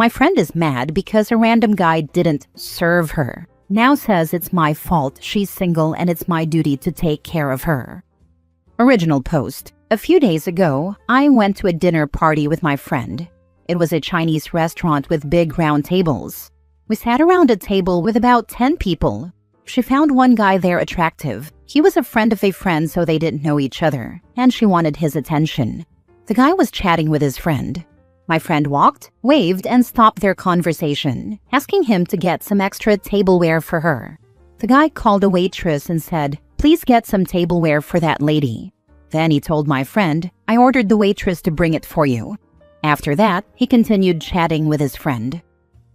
My friend is mad because a random guy didn't serve her. Now says it's my fault she's single and it's my duty to take care of her. Original post. A few days ago, I went to a dinner party with my friend. It was a Chinese restaurant with big round tables. We sat around a table with about 10 people. She found one guy there attractive. He was a friend of a friend, so they didn't know each other, and she wanted his attention. The guy was chatting with his friend. My friend walked, waved, and stopped their conversation, asking him to get some extra tableware for her. The guy called a waitress and said, "Please get some tableware for that lady." Then he told my friend, "I ordered the waitress to bring it for you." After that, he continued chatting with his friend.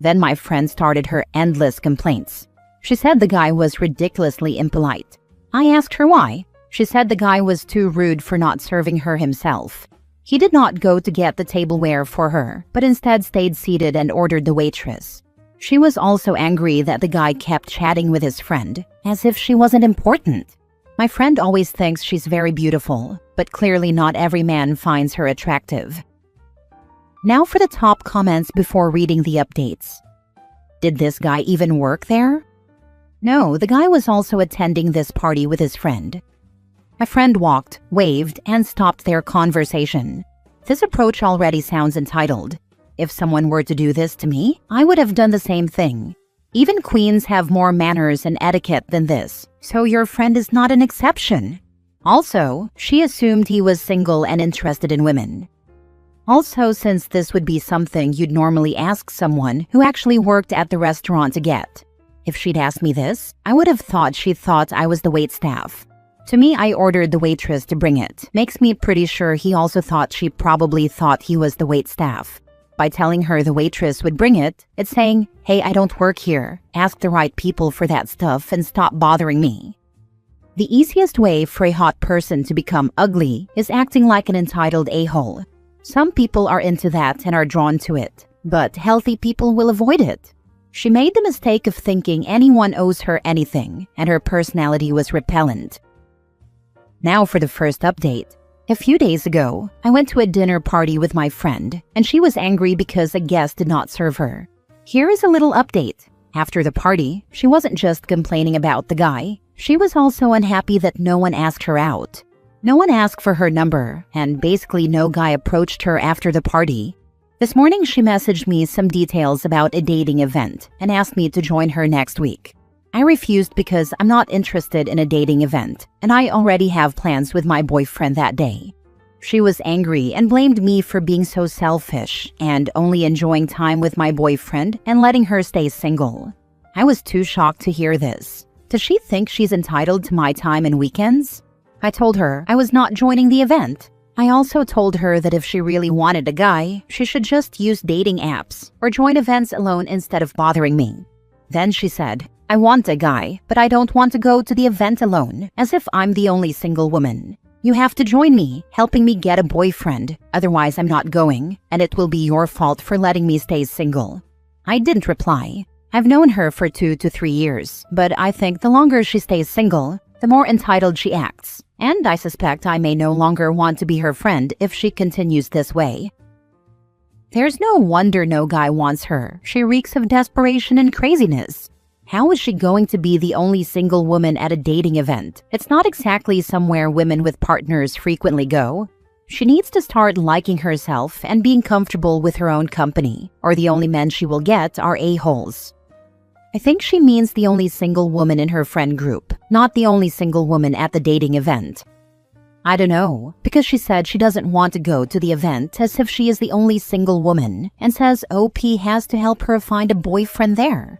Then my friend started her endless complaints. She said the guy was ridiculously impolite. I asked her why. She said the guy was too rude for not serving her himself. He did not go to get the tableware for her, but instead stayed seated and ordered the waitress. She was also angry that the guy kept chatting with his friend, as if she wasn't important. My friend always thinks she's very beautiful, but clearly not every man finds her attractive. Now for the top comments before reading the updates. Did this guy even work there? No, the guy was also attending this party with his friend. My friend walked, waved, and stopped their conversation. This approach already sounds entitled. If someone were to do this to me, I would have done the same thing. Even queens have more manners and etiquette than this, so your friend is not an exception. Also, she assumed he was single and interested in women. Also, since this would be something you'd normally ask someone who actually worked at the restaurant to get. If she'd asked me this, I would have thought she thought I was the waitstaff. To me, I ordered the waitress to bring it. Makes me pretty sure he also thought she probably thought he was the waitstaff. By telling her the waitress would bring it, it's saying, "Hey, I don't work here. Ask the right people for that stuff and stop bothering me." The easiest way for a hot person to become ugly is acting like an entitled a-hole. Some people are into that and are drawn to it, but healthy people will avoid it. She made the mistake of thinking anyone owes her anything, and her personality was repellent. Now for the first update. A few days ago, I went to a dinner party with my friend, and she was angry because a guest did not serve her. Here is a little update. After the party, she wasn't just complaining about the guy. She was also unhappy that no one asked her out. No one asked for her number, and basically no guy approached her after the party. This morning, she messaged me some details about a dating event and asked me to join her next week. I refused because I'm not interested in a dating event, and I already have plans with my boyfriend that day. She was angry and blamed me for being so selfish and only enjoying time with my boyfriend and letting her stay single. I was too shocked to hear this. Does she think she's entitled to my time and weekends? I told her I was not joining the event. I also told her that if she really wanted a guy, she should just use dating apps or join events alone instead of bothering me. Then she said, "I want a guy, but I don't want to go to the event alone, as if I'm the only single woman. You have to join me, helping me get a boyfriend, otherwise I'm not going, and it will be your fault for letting me stay single." I didn't reply. I've known her for 2 to 3 years, but I think the longer she stays single, the more entitled she acts, and I suspect I may no longer want to be her friend if she continues this way. There's no wonder no guy wants her. She reeks of desperation and craziness. How is she going to be the only single woman at a dating event? It's not exactly somewhere women with partners frequently go. She needs to start liking herself and being comfortable with her own company, or the only men she will get are a-holes. I think she means the only single woman in her friend group, not the only single woman at the dating event. I don't know, because she said she doesn't want to go to the event as if she is the only single woman and says OP has to help her find a boyfriend there.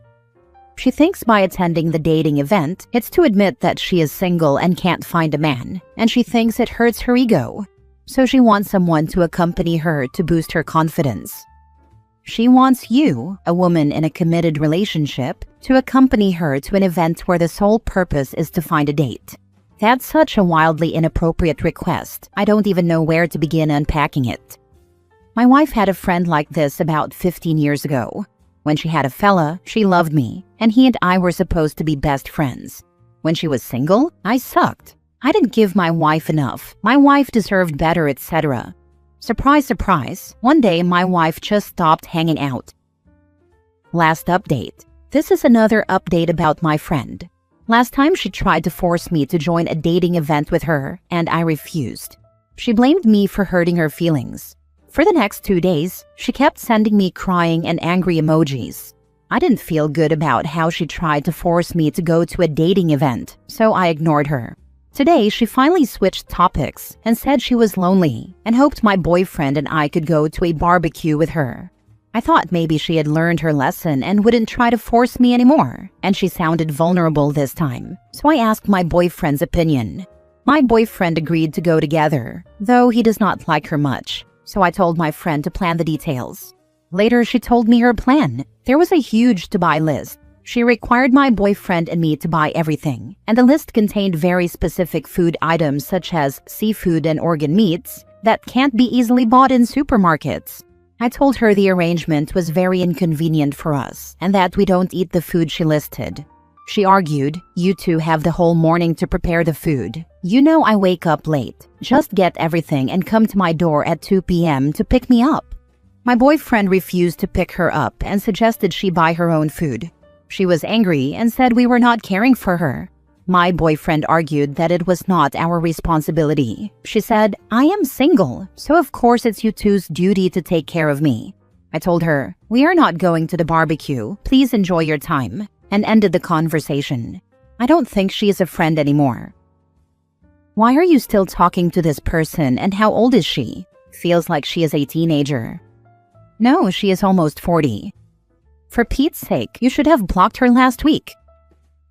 She thinks by attending the dating event, it's to admit that she is single and can't find a man, and she thinks it hurts her ego. So she wants someone to accompany her to boost her confidence. She wants you, a woman in a committed relationship, to accompany her to an event where the sole purpose is to find a date. That's such a wildly inappropriate request. I don't even know where to begin unpacking it. My wife had a friend like this about 15 years ago. When she had a fella, she loved me, and he and I were supposed to be best friends. When she was single, I sucked. I didn't give my wife enough. My wife deserved better, etc. Surprise, surprise, one day my wife just stopped hanging out. Last update. This is another update about my friend. Last time she tried to force me to join a dating event with her, and I refused. She blamed me for hurting her feelings. For the next 2 days, she kept sending me crying and angry emojis. I didn't feel good about how she tried to force me to go to a dating event, so I ignored her. Today, she finally switched topics and said she was lonely and hoped my boyfriend and I could go to a barbecue with her. I thought maybe she had learned her lesson and wouldn't try to force me anymore, and she sounded vulnerable this time, so I asked my boyfriend's opinion. My boyfriend agreed to go together, though he does not like her much, so I told my friend to plan the details. Later, she told me her plan. There was a huge to-buy list. She required my boyfriend and me to buy everything, and the list contained very specific food items such as seafood and organ meats that can't be easily bought in supermarkets. I told her the arrangement was very inconvenient for us and that we don't eat the food she listed. She argued, "You two have the whole morning to prepare the food. You know I wake up late. Just get everything and come to my door at 2 p.m. to pick me up." My boyfriend refused to pick her up and suggested she buy her own food. She was angry and said we were not caring for her. My boyfriend argued that it was not our responsibility. She said, "I am single, so of course it's you two's duty to take care of me." I told her, "We are not going to the barbecue. Please enjoy your time," and ended the conversation. I don't think she is a friend anymore. Why are you still talking to this person and how old is she? Feels like she is a teenager. No, she is almost 40. For Pete's sake, you should have blocked her last week.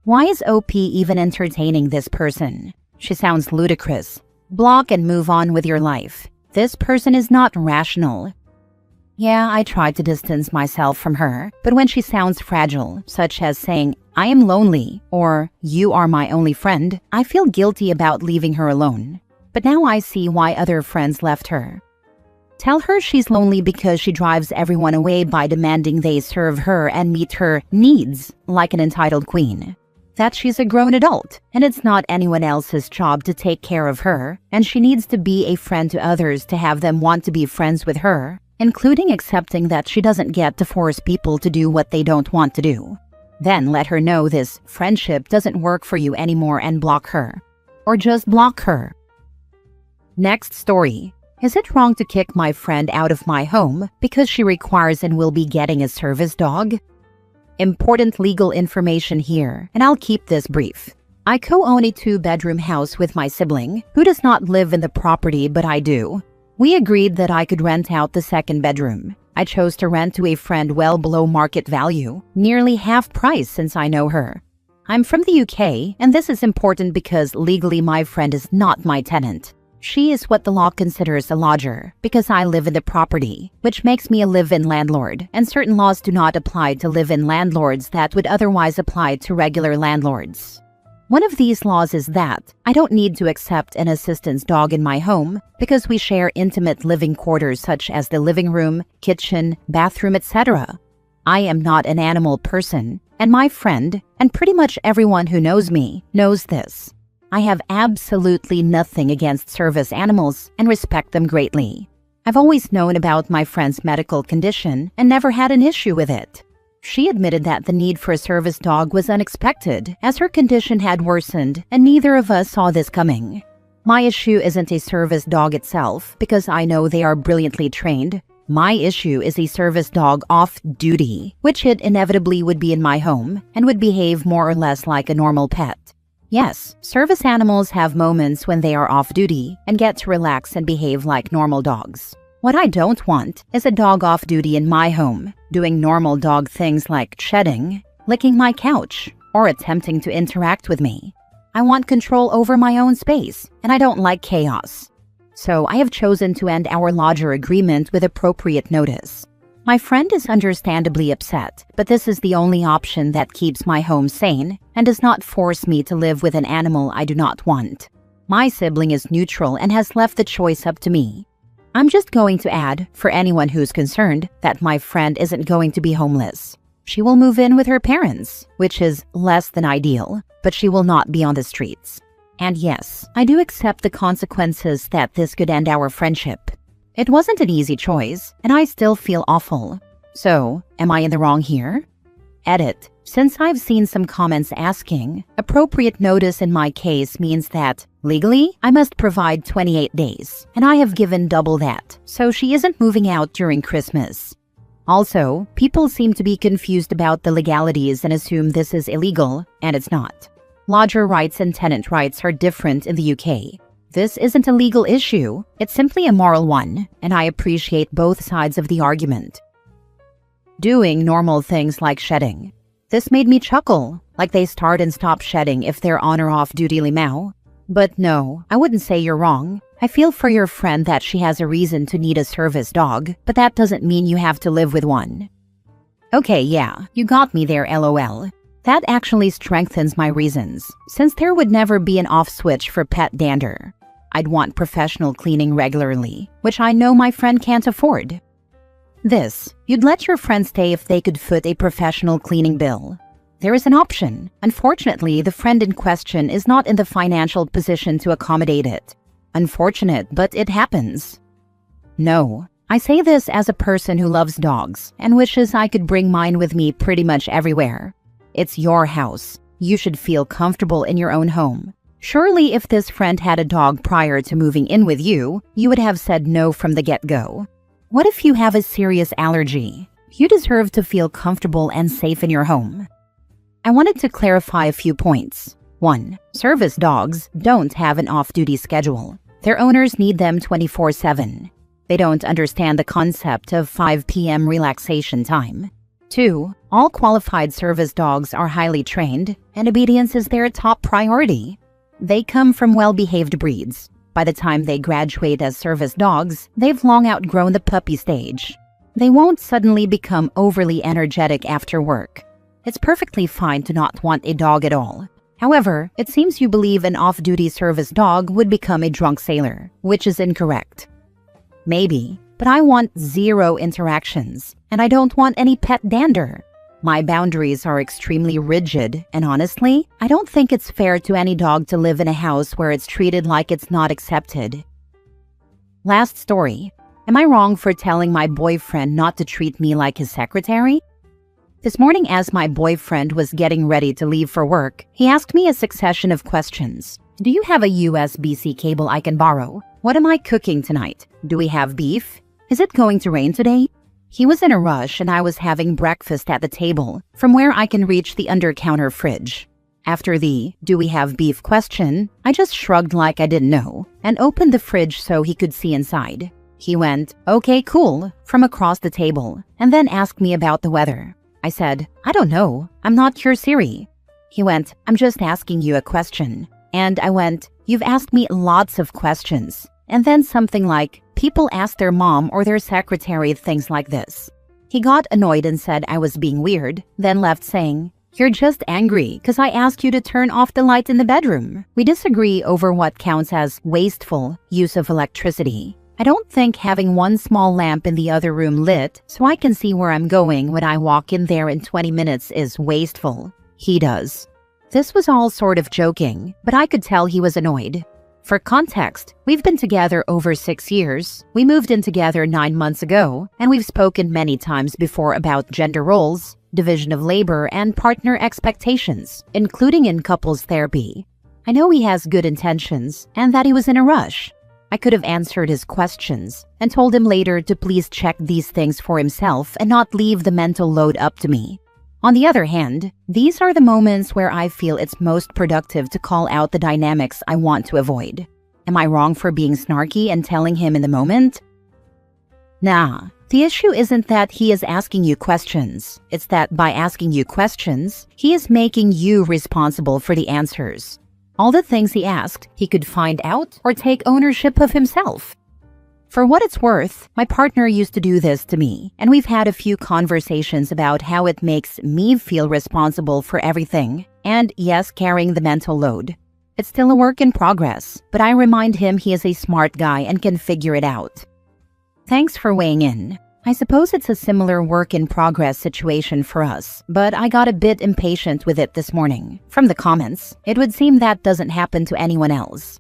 Why is OP even entertaining this person? She sounds ludicrous. Block and move on with your life. This person is not rational. Yeah, I tried to distance myself from her, but when she sounds fragile, such as saying, "I am lonely," or "You are my only friend," I feel guilty about leaving her alone. But now I see why other friends left her. Tell her she's lonely because she drives everyone away by demanding they serve her and meet her needs like an entitled queen. That she's a grown adult, and it's not anyone else's job to take care of her, and she needs to be a friend to others to have them want to be friends with her, including accepting that she doesn't get to force people to do what they don't want to do. Then let her know this friendship doesn't work for you anymore and block her. Or just block her. Next story. Is it wrong to kick my friend out of my home because she requires and will be getting a service dog? Important legal information here, and I'll keep this brief. I co-own a 2-bedroom house with my sibling, who does not live in the property but I do. We agreed that I could rent out the second bedroom. I chose to rent to a friend well below market value, nearly half price since I know her. I'm from the UK, and this is important because legally my friend is not my tenant. She is what the law considers a lodger, because I live in the property, which makes me a live-in landlord, and certain laws do not apply to live-in landlords that would otherwise apply to regular landlords. One of these laws is that I don't need to accept an assistance dog in my home because we share intimate living quarters such as the living room, kitchen, bathroom, etc. I am not an animal person, and my friend, and pretty much everyone who knows me, knows this. I have absolutely nothing against service animals and respect them greatly. I've always known about my friend's medical condition and never had an issue with it. She admitted that the need for a service dog was unexpected as her condition had worsened and neither of us saw this coming. My issue isn't a service dog itself because I know they are brilliantly trained. My issue is a service dog off duty, which it inevitably would be in my home and would behave more or less like a normal pet. Yes, service animals have moments when they are off-duty and get to relax and behave like normal dogs. What I don't want is a dog off-duty in my home, doing normal dog things like shedding, licking my couch, or attempting to interact with me. I want control over my own space, and I don't like chaos. So I have chosen to end our lodger agreement with appropriate notice. My friend is understandably upset, but this is the only option that keeps my home sane and does not force me to live with an animal I do not want. My sibling is neutral and has left the choice up to me. I'm just going to add, for anyone who's concerned, that my friend isn't going to be homeless. She will move in with her parents, which is less than ideal, but she will not be on the streets. And yes, I do accept the consequences that this could end our friendship. It wasn't an easy choice, and I still feel awful. So, am I in the wrong here? Edit. Since I've seen some comments asking, appropriate notice in my case means that, legally, I must provide 28 days, and I have given double that, so she isn't moving out during Christmas. Also, people seem to be confused about the legalities and assume this is illegal, and it's not. Lodger rights and tenant rights are different in the UK. This isn't a legal issue, it's simply a moral one, and I appreciate both sides of the argument. Doing normal things like shedding. This made me chuckle, like they start and stop shedding if they're on or off duty limoux. But no, I wouldn't say you're wrong. I feel for your friend that she has a reason to need a service dog, but that doesn't mean you have to live with one. Okay, yeah, you got me there, lol. That actually strengthens my reasons, since there would never be an off switch for pet dander. I'd want professional cleaning regularly, which I know my friend can't afford. You'd let your friend stay if they could foot a professional cleaning bill. There is an option. Unfortunately, the friend in question is not in the financial position to accommodate it. Unfortunate, but it happens. No, I say this as a person who loves dogs and wishes I could bring mine with me pretty much everywhere. It's your house. You should feel comfortable in your own home. Surely if this friend had a dog prior to moving in with you, you would have said no from the get-go. What if you have a serious allergy? You deserve to feel comfortable and safe in your home. I wanted to clarify a few points. 1. Service dogs don't have an off-duty schedule. Their owners need them 24/7. They don't understand the concept of 5 p.m. relaxation time. 2. All qualified service dogs are highly trained, and obedience is their top priority. They come from well-behaved breeds. By the time they graduate as service dogs, they've long outgrown the puppy stage. They won't suddenly become overly energetic after work. It's perfectly fine to not want a dog at all. However, it seems you believe an off-duty service dog would become a drunk sailor, which is incorrect. Maybe, but I want 0 interactions, and I don't want any pet dander. My boundaries are extremely rigid, and honestly, I don't think it's fair to any dog to live in a house where it's treated like it's not accepted. Last story. Am I wrong for telling my boyfriend not to treat me like his secretary? This morning, as my boyfriend was getting ready to leave for work, he asked me a succession of questions. Do you have a USB-C cable I can borrow? What am I cooking tonight? Do we have beef? Is it going to rain today? He was in a rush and I was having breakfast at the table, from where I can reach the under-counter fridge. After the "do we have beef" question, I just shrugged like I didn't know and opened the fridge so he could see inside. He went, "Okay, cool," from across the table, and then asked me about the weather. I said, "I don't know, I'm not your Siri." He went, "I'm just asking you a question." And I went, "You've asked me lots of questions." And then something like, "People ask their mom or their secretary things like this." He got annoyed and said I was being weird, then left saying, "You're just angry because I asked you to turn off the light in the bedroom." We disagree over what counts as wasteful use of electricity. I don't think having one small lamp in the other room lit so I can see where I'm going when I walk in there in 20 minutes is wasteful. He does. This was all sort of joking, but I could tell he was annoyed. For context, we've been together over 6 years, we moved in together 9 months ago, and we've spoken many times before about gender roles, division of labor, and partner expectations, including in couples therapy. I know he has good intentions, and that he was in a rush. I could have answered his questions, and told him later to please check these things for himself and not leave the mental load up to me. On the other hand, these are the moments where I feel it's most productive to call out the dynamics I want to avoid. Am I wrong for being snarky and telling him in the moment? Nah, the issue isn't that he is asking you questions. It's that by asking you questions, he is making you responsible for the answers. All the things he asked, he could find out or take ownership of himself. For what it's worth, my partner used to do this to me, and we've had a few conversations about how it makes me feel responsible for everything, and yes, carrying the mental load. It's still a work in progress, but I remind him he is a smart guy and can figure it out. Thanks for weighing in. I suppose it's a similar work-in-progress situation for us, but I got a bit impatient with it this morning. From the comments, it would seem that doesn't happen to anyone else.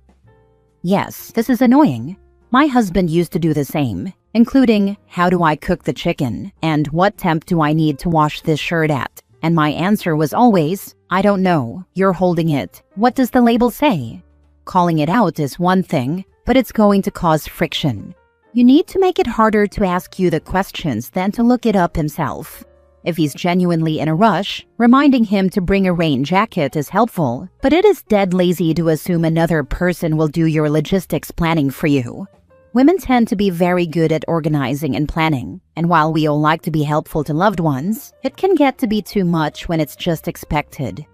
Yes, this is annoying. My husband used to do the same, including how do I cook the chicken and what temp do I need to wash this shirt at, And my answer was always, I don't know, you're holding it. What does the label say? Calling it out is one thing, but it's going to cause friction. You need to make it harder to ask you the questions than to look it up himself. If he's genuinely in a rush, reminding him to bring a rain jacket is helpful, but it is dead lazy to assume another person will do your logistics planning for you. Women tend to be very good at organizing and planning, and while we all like to be helpful to loved ones, it can get to be too much when it's just expected.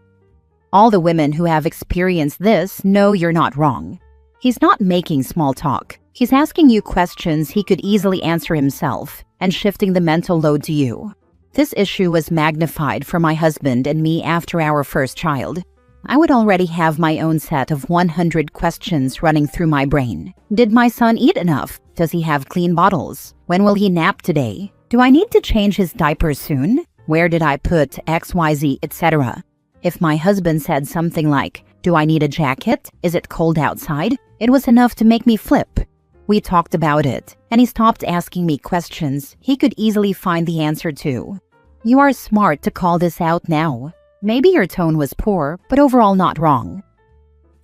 All the women who have experienced this know you're not wrong. He's not making small talk. He's asking you questions he could easily answer himself and shifting the mental load to you. This issue was magnified for my husband and me after our first child. I would already have my own set of 100 questions running through my brain. Did my son eat enough? Does he have clean bottles? When will he nap today? Do I need to change his diaper soon? Where did I put XYZ, etc.? If my husband said something like, do I need a jacket? Is it cold outside? It was enough to make me flip. We talked about it, and he stopped asking me questions he could easily find the answer to. You are smart to call this out now. Maybe your tone was poor, but overall not wrong.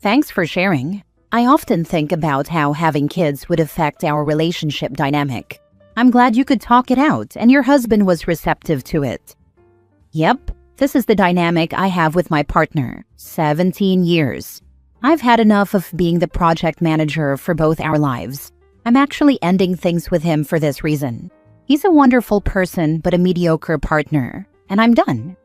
Thanks for sharing. I often think about how having kids would affect our relationship dynamic. I'm glad you could talk it out and your husband was receptive to it. Yep, this is the dynamic I have with my partner. 17 years. I've had enough of being the project manager for both our lives. I'm actually ending things with him for this reason. He's a wonderful person but a mediocre partner, and I'm done.